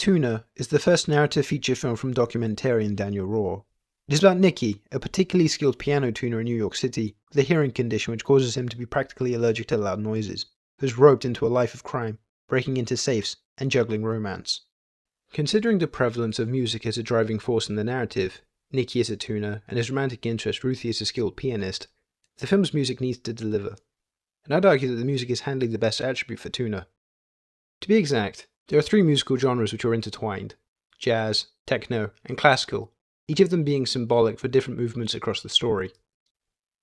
Tuna is the first narrative feature film from documentarian Daniel Roher. It is about Nicky, a particularly skilled piano tuner in New York City with a hearing condition which causes him to be practically allergic to loud noises, who is roped into a life of crime, breaking into safes, and juggling romance. Considering the prevalence of music as a driving force in the narrative, Nicky as a tuner, and his romantic interest Ruthie as a skilled pianist, the film's music needs to deliver. And I'd argue that the music is handily the best attribute for Tuna. To be exact, there are three musical genres which are intertwined: jazz, techno, and classical, each of them being symbolic for different movements across the story.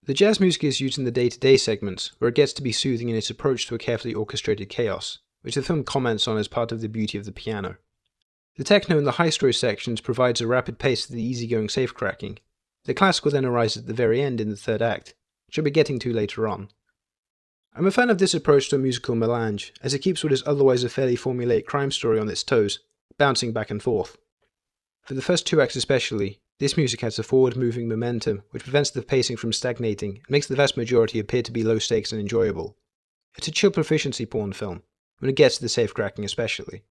The jazz music is used in the day-to-day segments, where it gets to be soothing in its approach to a carefully orchestrated chaos, which the film comments on as part of the beauty of the piano. The techno in the high story sections provides a rapid pace to the easygoing safecracking. The classical then arises at the very end in the third act, which I'll be getting to later on. I'm a fan of this approach to a musical melange, as it keeps what is otherwise a fairly formulaic crime story on its toes, bouncing back and forth. For the first two acts especially, this music has a forward-moving momentum which prevents the pacing from stagnating and makes the vast majority appear to be low stakes and enjoyable. It's a chill proficiency porn film, when it gets to the safecracking especially.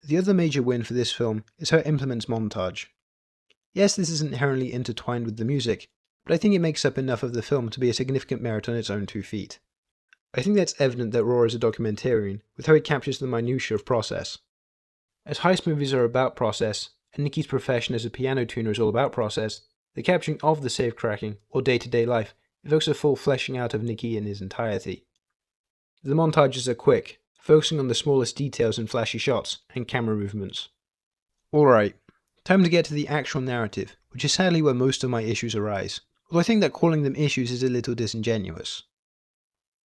The other major win for this film is how it implements montage. Yes, this is inherently intertwined with the music, but I think it makes up enough of the film to be a significant merit on its own 2 feet. I think that's evident that Roher is a documentarian, with how he captures the minutiae of process. As heist movies are about process, and Nicky's profession as a piano tuner is all about process, the capturing of the safecracking, or day-to-day life, evokes a full fleshing out of Nicky in his entirety. The montages are quick, focusing on the smallest details in flashy shots and camera movements. Alright, time to get to the actual narrative, which is sadly where most of my issues arise, although I think that calling them issues is a little disingenuous.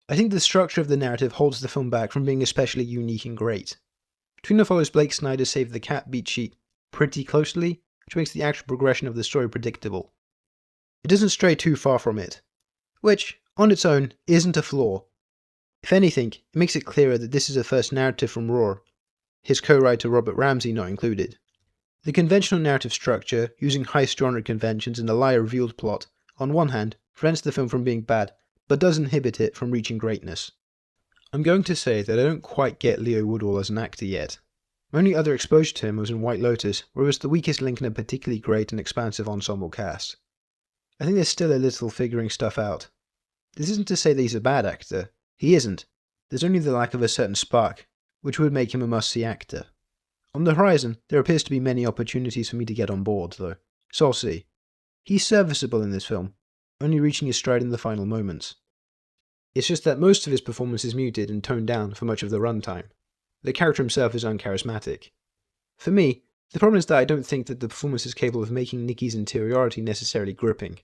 I think the structure of the narrative holds the film back from being especially unique and great. Tuna follows Blake Snyder's Save the Cat beat sheet pretty closely, which makes the actual progression of the story predictable. It doesn't stray too far from it, which, on its own, isn't a flaw. If anything, it makes it clearer that this is a first narrative from Roher, his co-writer Robert Ramsey not included. The conventional narrative structure, using heist genre conventions and a lie-revealed plot, on one hand, prevents the film from being bad, but does inhibit it from reaching greatness. I'm going to say that I don't quite get Leo Woodall as an actor yet. My only other exposure to him was in White Lotus, where he was the weakest link in a particularly great and expansive ensemble cast. I think there's still a little figuring stuff out. This isn't to say that he's a bad actor. He isn't. There's only the lack of a certain spark, which would make him a must-see actor. On the horizon, there appears to be many opportunities for me to get on board, though, so I'll see. He's serviceable in this film, only reaching his stride in the final moments. It's just that most of his performance is muted and toned down for much of the runtime. The character himself is uncharismatic. For me, the problem is that I don't think that the performance is capable of making Nicky's interiority necessarily gripping.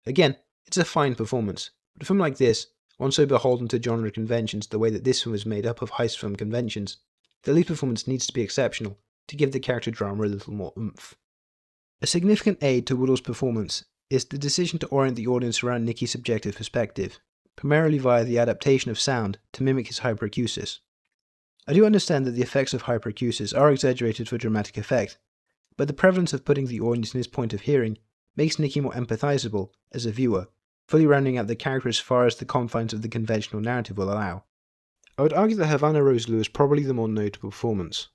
Again, it's a fine performance, but a film like this, one so beholden to genre conventions the way that this film is made up of heist film conventions, the lead performance needs to be exceptional to give the character drama a little more oomph. A significant aid to Woodall's performance is the decision to orient the audience around Nicky's subjective perspective, primarily via the adaptation of sound to mimic his hyperacusis. I do understand that the effects of hyperacusis are exaggerated for dramatic effect, but the prevalence of putting the audience in his point of hearing makes Nicky more empathizable as a viewer, fully rounding out the character as far as the confines of the conventional narrative will allow. I would argue that Havana Rose-Lou is probably the more notable performance.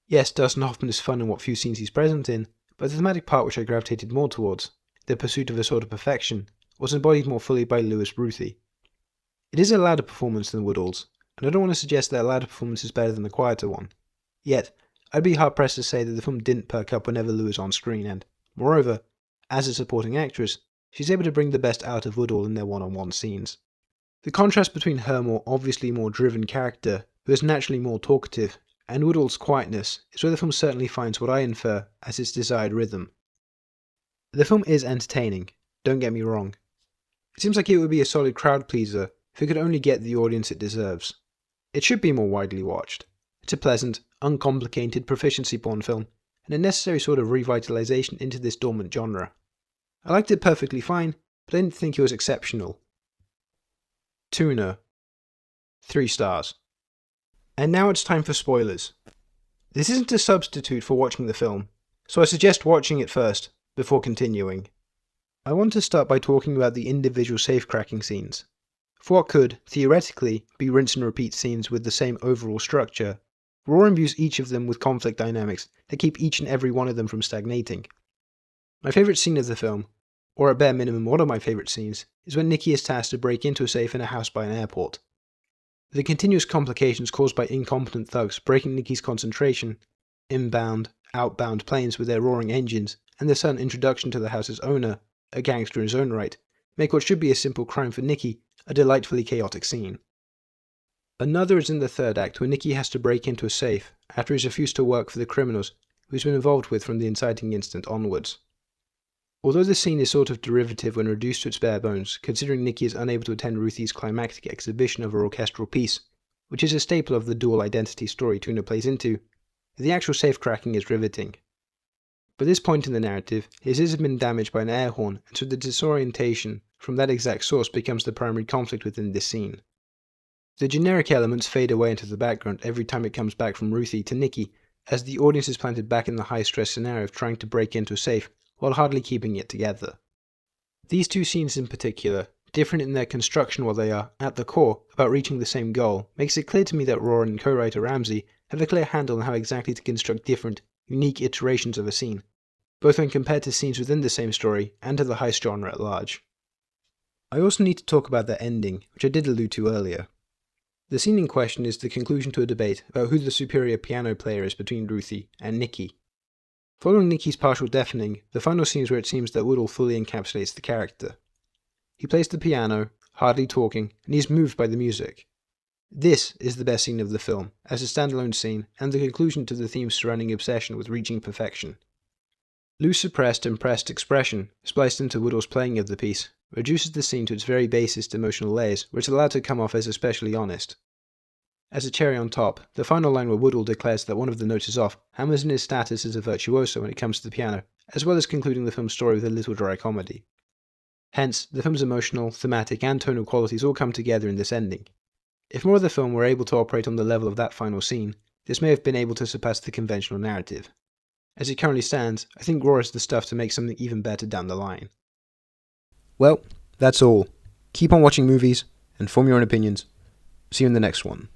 Yes, Dustin Hoffman is fun in what few scenes he's present in, but the thematic part which I gravitated more towards, the pursuit of a sort of perfection, was embodied more fully by Louis Ruthie. It is a louder performance than Woodall's, and I don't want to suggest that a louder performance is better than the quieter one. Yet, I'd be hard-pressed to say that the film didn't perk up whenever Lou is on screen, and, moreover, as a supporting actress, she's able to bring the best out of Woodall in their one-on-one scenes. The contrast between her obviously more driven character, who is naturally more talkative, and Woodall's quietness is where the film certainly finds what I infer as its desired rhythm. The film is entertaining, don't get me wrong. It seems like it would be a solid crowd pleaser if it could only get the audience it deserves. It should be more widely watched. It's a pleasant, uncomplicated proficiency porn film, and a necessary sort of revitalization into this dormant genre. I liked it perfectly fine, but I didn't think it was exceptional. Tuna. 3 stars. And now it's time for spoilers. This isn't a substitute for watching the film, so I suggest watching it first, before continuing. I want to start by talking about the individual safecracking scenes. For what could, theoretically, be rinse and repeat scenes with the same overall structure, Roher imbues each of them with conflict dynamics that keep each and every one of them from stagnating. My favourite scene of the film, or at bare minimum one of my favourite scenes, is when Nicky is tasked to break into a safe in a house by an airport. The continuous complications caused by incompetent thugs breaking Nicky's concentration, inbound, outbound planes with their roaring engines, and the sudden introduction to the house's owner, a gangster in his own right, make what should be a simple crime for Nicky a delightfully chaotic scene. Another is in the third act when Nicky has to break into a safe after he's refused to work for the criminals who he's been involved with from the inciting incident onwards. Although this scene is sort of derivative when reduced to its bare bones, considering Nicky is unable to attend Ruthie's climactic exhibition of her orchestral piece, which is a staple of the dual identity story Tuna plays into, the actual safe cracking is riveting. By this point in the narrative, his ears have been damaged by an air horn, and so the disorientation from that exact source becomes the primary conflict within this scene. The generic elements fade away into the background every time it comes back from Ruthie to Nicky, as the audience is planted back in the high-stress scenario of trying to break into a safe while hardly keeping it together. These two scenes in particular, different in their construction while they are, at the core, about reaching the same goal, makes it clear to me that Roher and co-writer Ramsey have a clear handle on how exactly to construct different, unique iterations of a scene, both when compared to scenes within the same story and to the heist genre at large. I also need to talk about the ending, which I did allude to earlier. The scene in question is the conclusion to a debate about who the superior piano player is between Ruthie and Nicky. Following Nicky's partial deafening, the final scene is where it seems that Woodall fully encapsulates the character. He plays the piano, hardly talking, and he is moved by the music. This is the best scene of the film, as a standalone scene, and the conclusion to the theme surrounding obsession with reaching perfection. Loose suppressed and pressed expression, spliced into Woodall's playing of the piece, reduces the scene to its very basest emotional layers, where it's allowed to come off as especially honest. As a cherry on top, the final line where Woodall declares that one of the notes is off hammers in his status as a virtuoso when it comes to the piano, as well as concluding the film's story with a little dry comedy. Hence, the film's emotional, thematic, and tonal qualities all come together in this ending. If more of the film were able to operate on the level of that final scene, this may have been able to surpass the conventional narrative. As it currently stands, I think Roher has the stuff to make something even better down the line. Well, that's all. Keep on watching movies, and form your own opinions. See you in the next one.